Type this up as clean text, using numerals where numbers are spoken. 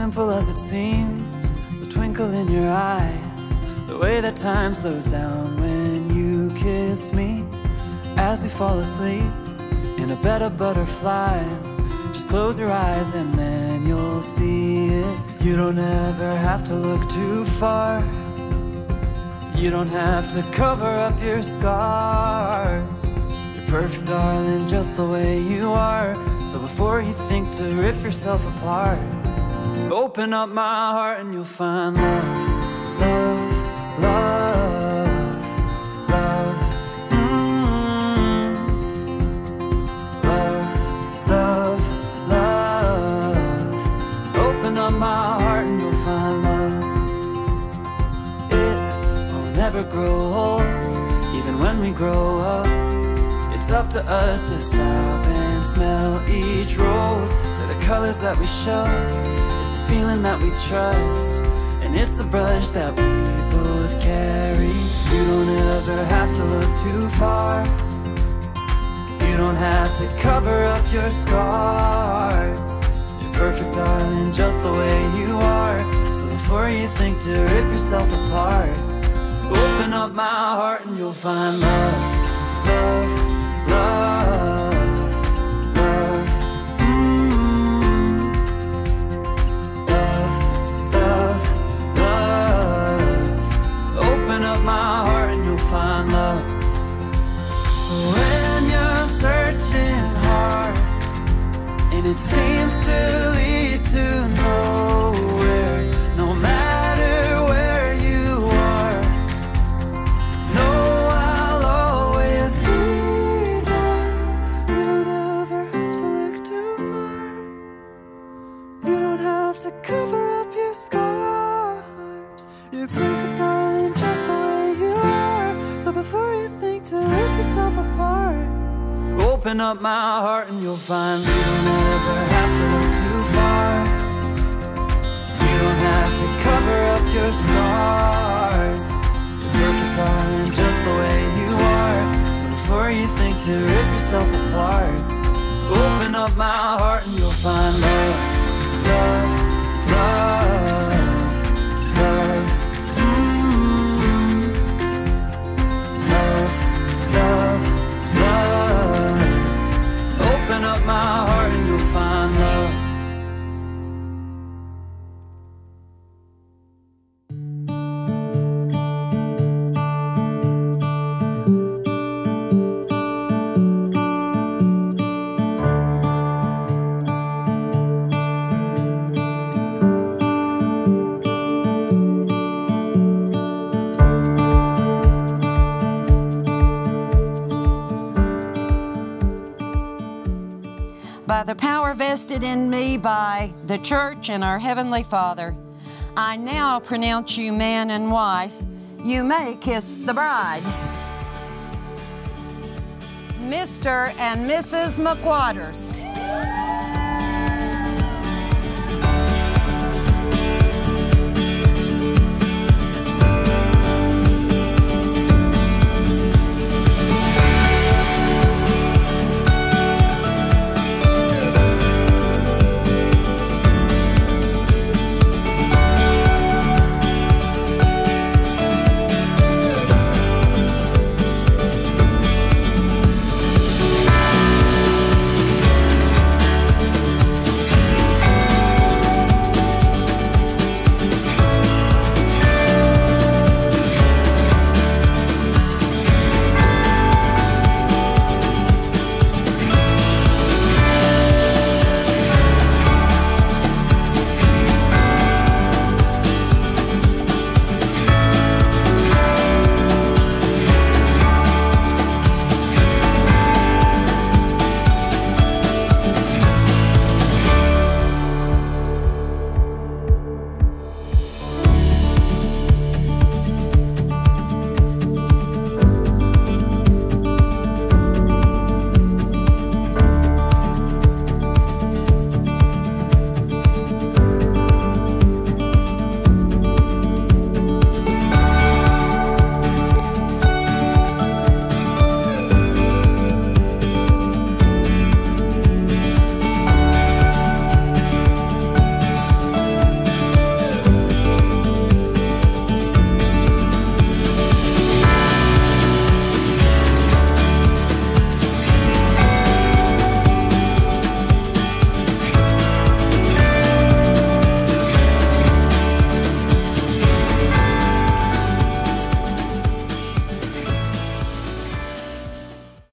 simple as it seems, the twinkle in your eyes, the way that time slows down when you kiss me. As we fall asleep in a bed of butterflies, just close your eyes and then you'll see it. You don't ever have to look too far. You don't have to cover up your scars. You're perfect, darling, just the way you are. So before you think to rip yourself apart, open up my heart and you'll find love, love, love, love, love, love, love. Open up my heart and you'll find love. It will never grow old, even when we grow up. It's up to us to stop and smell each rose. They're the colors that we show, it's the feeling that we trust, and it's the brush that we both carry. You don't ever have to look too far. You don't have to cover up your scars. You're perfect, darling, just the way you are. So before you think to rip yourself apart, open up my heart and you'll find love, love, love, love, love, love, love. Open up my heart and you'll find love. When you're searching hard and it seems to lead to nowhere, no matter where you are, know I'll always be there. You don't ever have to look too far. You don't have to cover up your scars. You're perfect, darling, just the way you are. So before you think to rip yourself apart, open up my heart and you'll find you don't ever have to look too far. You don't have to cover up your scars. You're perfect, darling, just the way you are. So before you think to rip yourself apart, open up my heart and you'll find love, love, love, love, love, love, love. Open up my heart and you'll find love. By the power vested in me by the Church and our Heavenly Father, I now pronounce you man and wife. You may kiss the bride. Mr. and Mrs. McQuatters.